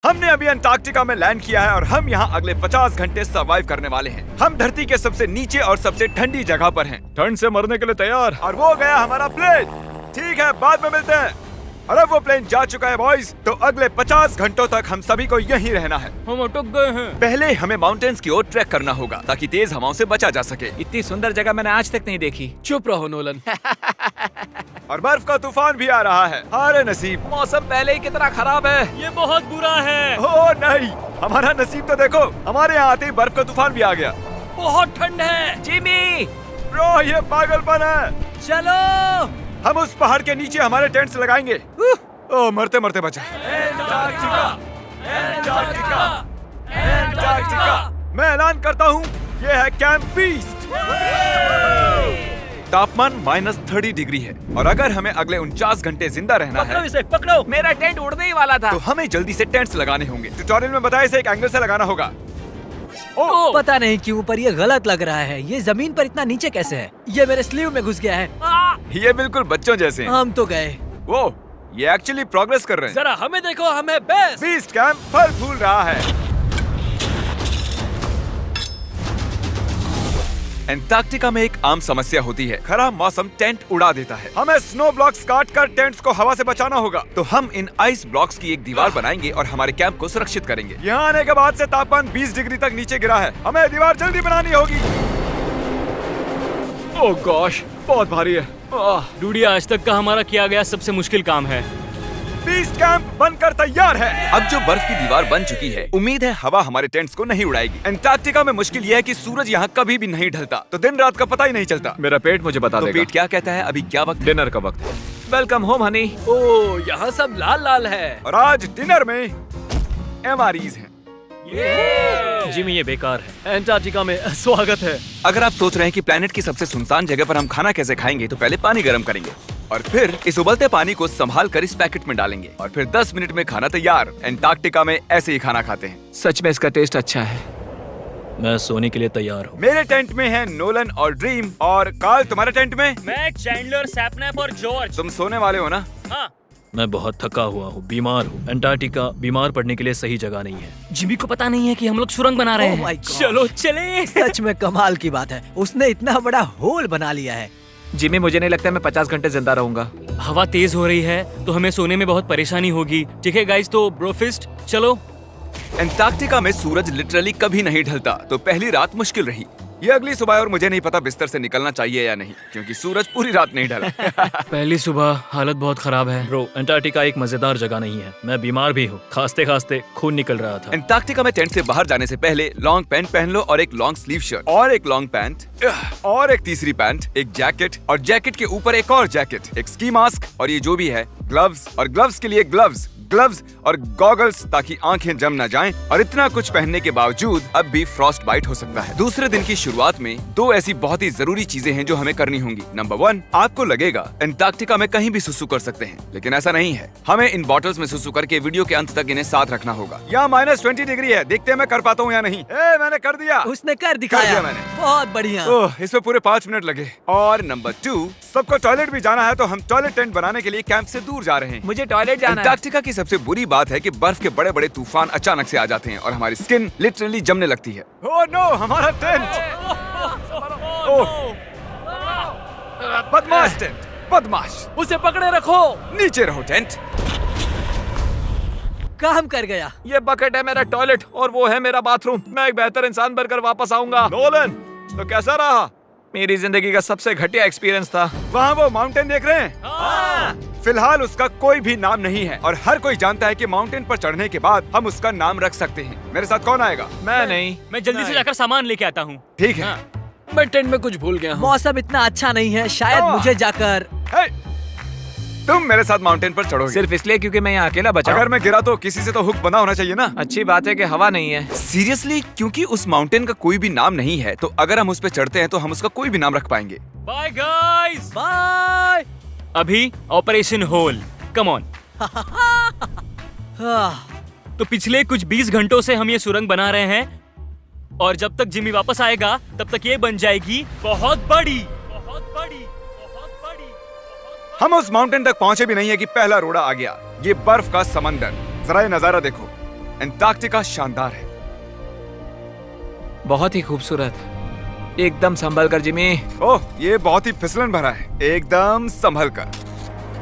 हमने अभी अंटार्कटिका में लैंड किया है और हम यहाँ अगले 50 घंटे सर्वाइव करने वाले हैं। हम धरती के सबसे नीचे और सबसे ठंडी जगह पर हैं। ठंड से मरने के लिए तैयार। और वो गया हमारा प्लेन। ठीक है, बाद में मिलते हैं। अरे वो प्लेन जा चुका है बॉयज। तो अगले 50 घंटों तक हम सभी को यहीं रहना है। हम अटक गए हैं। पहले हमें माउंटेन्स की ओर ट्रैक करना होगा ताकि तेज हवाओं से बचा जा सके। इतनी सुंदर जगह मैंने आज तक नहीं देखी। चुप रहो नोलन। और बर्फ का तूफान भी आ रहा है। अरे नसीब, मौसम पहले ही कितना खराब है। ये बहुत बुरा है। ओ नहीं, हमारा नसीब तो देखो, हमारे यहाँ आते ही बर्फ का तूफान भी आ गया। बहुत ठंड है। जिमी, ब्रो ये पागलपन है। चलो। हम उस पहाड़ के नीचे हमारे टेंट्स लगाएंगे। ओ मरते मरते बचा। मैं ऐलान करता हूँ, ये है कैंप बीस्ट। तापमान -30 डिग्री है और अगर हमें अगले 49 घंटे जिंदा रहना पकड़ो है इसे, पकड़ो। मेरा टेंट उड़ने ही वाला था। तो हमें जल्दी से टेंट्स लगाने होंगे। ट्यूटोरियल में बताया इसे एक एंगल से लगाना होगा। ओ, पता नहीं क्यों पर ये गलत लग रहा है। ये जमीन पर इतना नीचे कैसे है? ये मेरे स्लीव में घुस गया है। ये बिल्कुल बच्चों जैसे हैं। हम तो गए। वो ये एक्चुअली प्रोग्रेस कर रहे हैं। जरा हमें देखो, हमें बेस्ट। बीस्ट कैंप फल फूल रहा है। एंटार्कटिका में एक आम समस्या होती है, खराब मौसम टेंट उड़ा देता है। हमें स्नो ब्लॉक्स काट कर टेंट्स को हवा से बचाना होगा। तो हम इन आइस ब्लॉक्स की एक दीवार बनाएंगे और हमारे कैंप को सुरक्षित करेंगे। यहाँ आने के बाद से तापमान 20 डिग्री तक नीचे गिरा है। हमें दीवार जल्दी बनानी होगी। ओह गॉश, बहुत भारी है। डूडी, आज तक का हमारा किया गया सबसे मुश्किल काम है। बीस्ट कैंप बनकर तैयार है। अब जो बर्फ की दीवार बन चुकी है, उम्मीद है हवा हमारे टेंट्स को नहीं उड़ाएगी। एंटार्कटिका में मुश्किल यह है कि सूरज यहाँ कभी भी नहीं ढलता, तो दिन रात का पता ही नहीं चलता। मेरा पेट मुझे बता तो देगा। पेट क्या कहता है? अभी क्या वक्त है? डिनर का वक्त है। Welcome home Honey. ओ, यहाँ सब लाल लाल है। और आज डिनर में MREs हैं। जिमी, ये बेकार है। एंटार्कटिका में स्वागत है। अगर आप सोच रहे हैं कि प्लेनेट की सबसे सुनसान जगह पर हम खाना कैसे खाएंगे, तो पहले पानी गर्म करेंगे और फिर इस उबलते पानी को संभाल कर इस पैकेट में डालेंगे और फिर 10 मिनट में खाना तैयार। एंटार्कटिका में ऐसे ही खाना खाते हैं। सच में इसका टेस्ट अच्छा है। मैं सोने के लिए तैयार हूँ। मेरे टेंट में है नोलन और ड्रीम। और कार्ल, तुम्हारे टेंट में? मैं, चैंडलर, सैपनैप और जॉर्ज। तुम सोने वाले हो ना? हाँ। मैं बहुत थका हुआ हूँ, बीमार हूँ। एंटार्कटिका बीमार पड़ने के लिए सही जगह नहीं है। जिमी को पता नहीं है कि हम लोग सुरंग बना रहे हैं। चलो चले। सच में कमाल की बात है, उसने इतना बड़ा होल बना लिया है। जिमी, मुझे नहीं लगता मैं 50 घंटे जिंदा रहूंगा। हवा तेज हो रही है तो हमें सोने में बहुत परेशानी होगी। ठीक है गाइस, तो ब्रोफिस्ट चलो। एंटार्कटिका में सूरज लिटरली कभी नहीं ढलता, तो पहली रात मुश्किल रही। ये अगली सुबह और मुझे नहीं पता बिस्तर से निकलना चाहिए या नहीं, क्योंकि सूरज पूरी रात नहीं ढला। पहली सुबह हालत बहुत खराब है। ब्रो, एंटार्कटिका एक मजेदार जगह नहीं है। मैं बीमार भी हूँ, खांसते खांसते खून निकल रहा था। एंटार्कटिका में टेंट से बाहर जाने से पहले लॉन्ग पैंट पहन लो और एक लॉन्ग स्लीव शर्ट और एक लॉन्ग पैंट और एक तीसरी पैंट, एक जैकेट और जैकेट के ऊपर एक और जैकेट, एक स्की मास्क और ये जो भी है ग्लव्स और ग्लव्स के लिए ग्लव्स और गॉगल्स ताकि आंखें जम न जाएं। और इतना कुछ पहनने के बावजूद अब भी फ्रॉस्ट बाइट हो सकता है। दूसरे दिन की शुरुआत में 2 ऐसी बहुत ही जरूरी चीजें हैं जो हमें करनी होंगी। नंबर 1, आपको लगेगा एंटार्कटिका में कहीं भी सुसु कर सकते हैं, लेकिन ऐसा नहीं है। हमें इन बॉटल्स में सुसु करके वीडियो के अंत तक इन्हें साथ रखना होगा। यहाँ -20 डिग्री है, देखते हैं मैं कर पाता हूँ या नहीं। मैंने कर दिया। उसने कर दिखाया। दिया मैंने। बहुत बढ़िया। ओह, इसमें पूरे 5 मिनट लगे। और नंबर 2, सबको टॉयलेट भी जाना है, तो हम टॉयलेट टेंट बनाने के लिए कैंप से दूर जा रहे हैं। मुझे टॉयलेट जाना है। एंटार्कटिका की सबसे बुरी बात है कि बर्फ के बड़े बड़े तूफान अचानक से आ जाते हैं और हमारी स्किन लिटरली जमने लगती है। ओह नो, हमारा टेंट। बदमाश टेंट, बदमाश। उसे पकड़े रखो। नीचे रहो टेंट। काम कर गया। ये बकेट है मेरा टॉयलेट और वो है मेरा बाथरूम। मैं एक बेहतर इंसान बनकर वापस आऊंगा। नोलन, तो कैसा रहा? मेरी जिंदगी का सबसे घटिया एक्सपीरियंस था। वहाँ वो माउंटेन देख रहे हैं? फिलहाल उसका कोई भी नाम नहीं है और हर कोई जानता है कि माउंटेन पर चढ़ने के बाद हम उसका नाम रख सकते हैं। मेरे साथ कौन आएगा? मैं नहीं। मैं जल्दी से जाकर सामान लेके आता हूँ। ठीक है। मैं टेंट में कुछ भूल गया हूँ। मौसम इतना अच्छा नहीं है, शायद मुझे जाकर। हे, तुम मेरे साथ माउंटेन पर चढ़ोगे सिर्फ इसलिए क्योंकि मैं यहाँ अकेला बचा हूँ। अगर मैं गिरा तो किसी से तो हुक बंधा होना चाहिए ना। अच्छी बात है कि हवा नहीं है। सीरियसली, क्योंकि उस माउंटेन का कोई भी नाम नहीं है, तो अगर हम उस पे चढ़ते हैं तो हम उसका कोई भी नाम रख पाएंगे। Bye guys. बाय। अभी ऑपरेशन होल, कम ऑन। तो पिछले कुछ 20 घंटों से हम ये सुरंग बना रहे हैं और जब तक जिमी वापस आएगा तब तक ये बन जाएगी बहुत बड़ी, बहुत बड़ी, बहुत बड़ी। हम उस माउंटेन तक पहुंचे भी नहीं है कि पहला रोड़ा आ गया। ये बर्फ का समंदर, जरा ये नजारा देखो। एंटार्क्टिका शानदार है। बहुत ही खूबसूरत। एकदम संभल कर जिमी। ओह, ये बहुत ही फिसलन भरा है। एकदम संभल कर।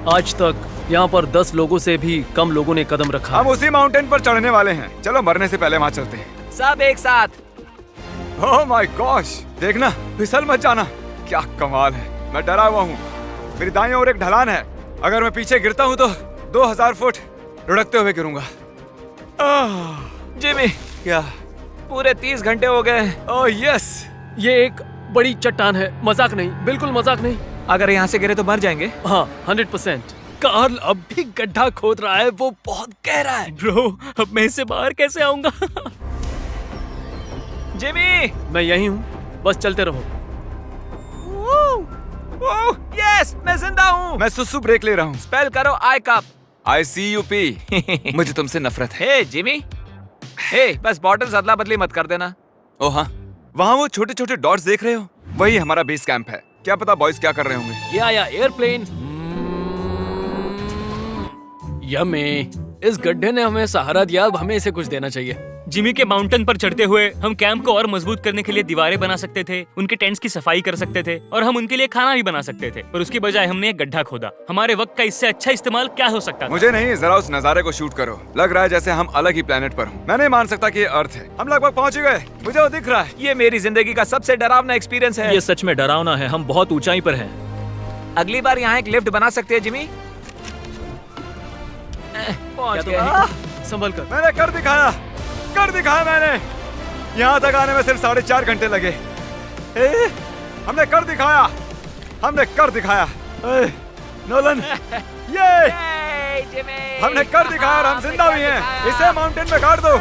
आज तक यहाँ पर 10 लोगों से भी कम लोगों ने कदम रखा हम है। उसी माउंटेन पर चढ़ने वाले हैं। चलो मरने से पहले वहाँ चलते हैं। सब एक साथ। ओह माय गॉश, देखना, फिसल मत जाना। क्या कमाल है। मैं डरा हुआ हूँ। मेरी दाईं ओर एक ढलान है। अगर मैं पीछे गिरता हूँ तो 2000 फुट लुढ़कते हुए गिरूंगा। जिमी, क्या? पूरे 30 घंटे हो गए। Oh yes. ये एक बड़ी चट्टान है, मजाक नहीं, बिल्कुल मजाक नहीं। अगर यहाँ से गिरे तो मर जाएंगे। हाँ, 100%। कार्ल अब भी गड्ढा खोद रहा है, वो बहुत गहरा है। ब्रो, अब मैं इससे बाहर कैसे आऊंगा? जिमी, मैं यही हूँ, बस चलते रहो। यस, मैं जिंदा हूँ। मैं सुसु ब्रेक ले रहा हूँ। स्पेल करो आई कप। ICUP। मुझे तुमसे नफरत है। हे जिमी, हे बस बॉटल्स अदला बदली मत कर देना। ओ हाँ, वहाँ वो छोटे छोटे डॉट्स देख रहे हो? वही हमारा बेस कैंप है। क्या पता बॉयज क्या कर रहे होंगे। ये आया एयरप्लेन। यम्मी, इस गड्ढे ने हमें सहारा दिया, अब हमें इसे कुछ देना चाहिए। जिमी के माउंटेन पर चढ़ते हुए हम कैंप को और मजबूत करने के लिए दीवारें बना सकते थे, उनके टेंट्स की सफाई कर सकते थे और हम उनके लिए खाना भी बना सकते थे, पर उसकी बजाय हमने एक गड्ढा खोदा। हमारे वक्त का इससे अच्छा इस्तेमाल क्या हो सकता था? मुझे नहीं, जरा उस नजारे को शूट करो। लग रहा है जैसे हम अलग ही प्लेनेट पर हूँ। मैं नहीं मान सकता कि ये अर्थ है। हम लगभग पहुँच गए। मुझे वो दिख रहा है। ये मेरी जिंदगी का सबसे डरावना एक्सपीरियंस है। ये सच में डरावना है, हम बहुत ऊंचाई पर हैं। अगली बार यहाँ एक लिफ्ट बना सकते हैं जिमी। पहुंच क्या गए। संभल कर। मैंने कर दिखाया मैंने। यहाँ तक आने में सिर्फ 4.5 घंटे लगे। हमने कर दिखाया। नोलन, ये Yay, जिमी। हमने कर दिखाया और हम जिंदा भी हैं। इसे माउंटेन में गाड़ दो।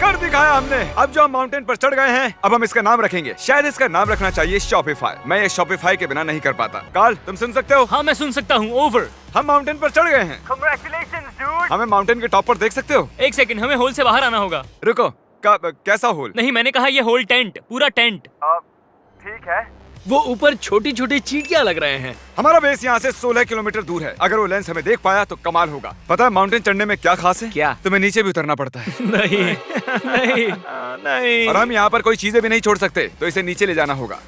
कर दिखाया हमने। अब जो हम माउंटेन पर चढ़ गए हैं, अब हम इसका नाम रखेंगे। शायद इसका नाम रखना चाहिए शॉपिफाई। मैं ये शॉपिफाई के बिना नहीं कर पाता। कार्ल, तुम सुन सकते हो? हाँ, मैं सुन सकता हूँ। ओवर। हम माउंटेन पर चढ़ गए हैं। Congratulations, dude। हमें माउंटेन के टॉप पर देख सकते हो? एक सेकंड, हमें होल से बाहर आना होगा। रुको, कैसा होल? नहीं, मैंने कहा ये होल टेंट, पूरा टेंट। ठीक है। वो ऊपर छोटी छोटी चींटियां लग रहे हैं। हमारा बेस यहाँ से 16 किलोमीटर दूर है। अगर वो लेंस हमें देख पाया तो कमाल होगा। पता है माउंटेन चढ़ने में क्या खास है? क्या? तुम्हें नीचे भी उतरना पड़ता है। नहीं नहीं नहीं। और हम यहाँ पर कोई चीजें भी नहीं छोड़ सकते, तो इसे नीचे ले जाना होगा।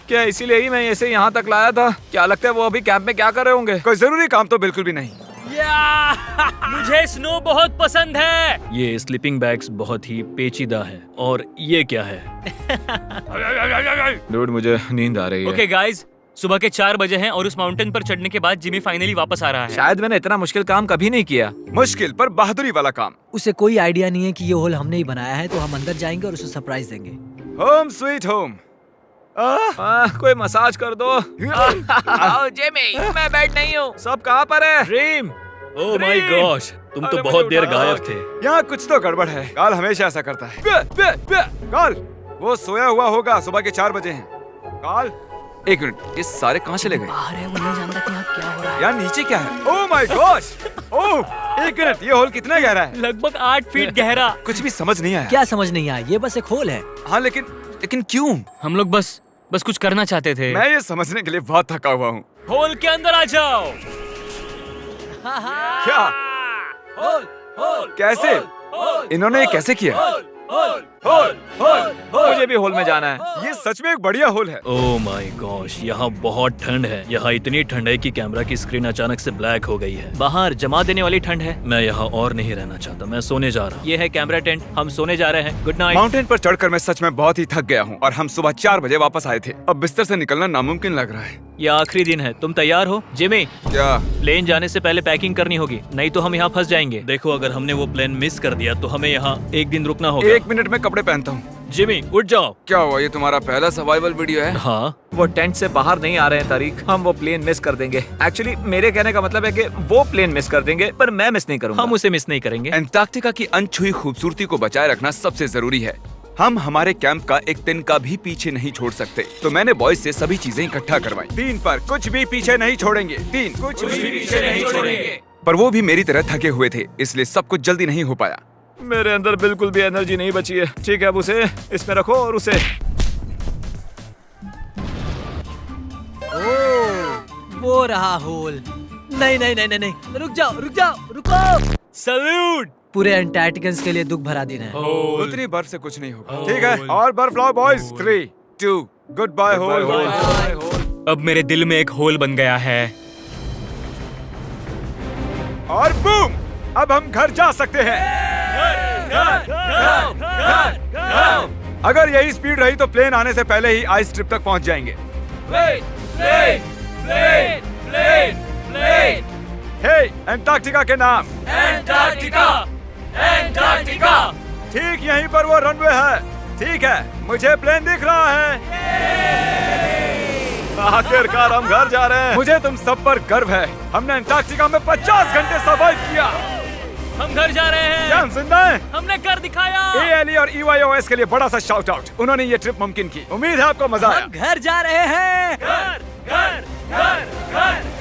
क्या इसीलिए ही मैं इसे यहाँ तक लाया था? क्या लगता है वो अभी कैंप में क्या कर रहे होंगे? कोई जरूरी काम तो बिल्कुल भी नहीं। मुझे स्नो बहुत पसंद है। ये स्लीपिंग बैग्स बहुत ही पेचीदा है। और ये क्या है? डूड, मुझे नींद आ रही है। ओके गाइस, सुबह के 4 बजे हैं और उस माउंटेन पर चढ़ने के बाद जिमी फाइनली वापस आ रहा है। शायद मैंने इतना मुश्किल काम कभी नहीं किया। मुश्किल पर बहादुरी वाला काम। उसे कोई आइडिया नहीं है कि ये होल हमने ही बनाया है, तो हम अंदर जाएंगे और उसे सरप्राइज देंगे। Home sweet home. कोई मसाज कर दो। आओ जिमी, मैं बैठ नहीं हूँ। सब कहाँ पर है? ड्रीम, ओह माय गॉश, तुम तो बहुत देर गायब थे। यहाँ कुछ तो गड़बड़ है। काल हमेशा ऐसा करता है। काल, वो सोया हुआ होगा। सुबह के 4 बजे हैं। काल, एक मिनट, ये सारे कहाँ चले गए? बाहर है, वो नहीं जानता कि यहाँ क्या हो रहा है। यार नीचे क्या है? Oh my gosh. ओह, एक मिनट, ये होल कितना गहरा है? लगभग 8 फीट गहरा। कुछ भी समझ नहीं आया। क्या समझ नहीं आया? ये बस एक होल है। हाँ, लेकिन क्यों? हम लोग बस कुछ करना चाहते थे। मैं ये समझने के लिए बहुत थका हुआ हूँ। होल के अंदर आ जाओ। क्या? कैसे? इन्होंने ये कैसे किया? मुझे भी होल में जाना है। ये सच में एक बढ़िया होल है। ओह माय गॉश, यहाँ बहुत ठंड है। यहाँ इतनी ठंड है कि कैमरा की स्क्रीन अचानक से ब्लैक हो गई है। बाहर जमा देने वाली ठंड है। मैं यहाँ और नहीं रहना चाहता, मैं सोने जा रहा हूँ। ये है कैमरा टेंट, हम सोने जा रहे हैं। Good night. माउंटेन पर चढ़कर मैं सच में बहुत ही थक गया हूँ और हम सुबह 4 बजे वापस आए थे। अब बिस्तर से निकलना नामुमकिन लग रहा है। ये आखिरी दिन है, तुम तैयार हो? जिमी, क्या? प्लेन जाने से पहले पैकिंग करनी होगी, नहीं तो हम यहाँ फंस जाएंगे। देखो, अगर हमने वो प्लेन मिस कर दिया तो हमें यहाँ एक दिन रुकना होगा। 1 मिनट में कपड़े पहनता हूँ। जिमी, उठ जाओ। क्या हुआ? ये तुम्हारा पहला सर्वाइवल वीडियो है? हाँ, वो टेंट से बाहर नहीं आ रहे हैं तारीख। हम वो प्लेन मिस कर देंगे। एक्चुअली मेरे कहने का मतलब है कि वो प्लेन मिस कर देंगे, पर मैं मिस नहीं करूंगा। हम उसे मिस नहीं करेंगे। एंटार्क्टिका की अनछुई खूबसूरती को बचाए रखना सबसे जरूरी है। हम हमारे कैंप का एक दिन का भी पीछे नहीं छोड़ सकते, तो मैंने बॉयज से सभी चीजें इकट्ठा करवाई। 3 पर कुछ भी पीछे नहीं छोड़ेंगे। 3 कुछ भी पीछे नहीं छोड़ेंगे। पर वो भी मेरी तरह थके हुए थे, इसलिए सब कुछ जल्दी नहीं हो पाया। मेरे अंदर बिल्कुल भी एनर्जी नहीं बची है। ठीक है, अब उसे इसमें रखो और उसे। ओह, वो रहा होल। नहीं नहीं नहीं नहीं नहीं, रुक जाओ रुको। सल्यूट। पूरे अंटार्कटिकन्स के लिए दुख भरा दिन है। उतनी बर्फ से कुछ नहीं होगा। ठीक है, और बर्फ लाओ बॉयज। 3, 2, good bye whole. अब मेरे दिल में एक होल बन गया है। और बूम, अब हम घर जा सकते हैं। अगर यही स्पीड रही तो प्लेन आने से पहले ही आइस स्ट्रिप तक पहुंच जाएंगे। हे, अंटार्कटिका के नाम। अंटार्कटिका। ठीक यहीं पर वो रनवे है। ठीक है, मुझे प्लेन दिख रहा है। आखिरकार हम घर जा रहे हैं। मुझे तुम सब पर गर्व है। हमने अंटार्कटिका में 50 घंटे सर्वाइव किया। हम घर जा रहे हैं। क्या हम जिंदा हैं? हमने कर दिखाया। ALE और EYOS के लिए बड़ा सा शाउट आउट। उन्होंने ये ट्रिप मुमकिन की। उम्मीद है आपको मजा आया। हम घर जा रहे हैं। घर घर घर घर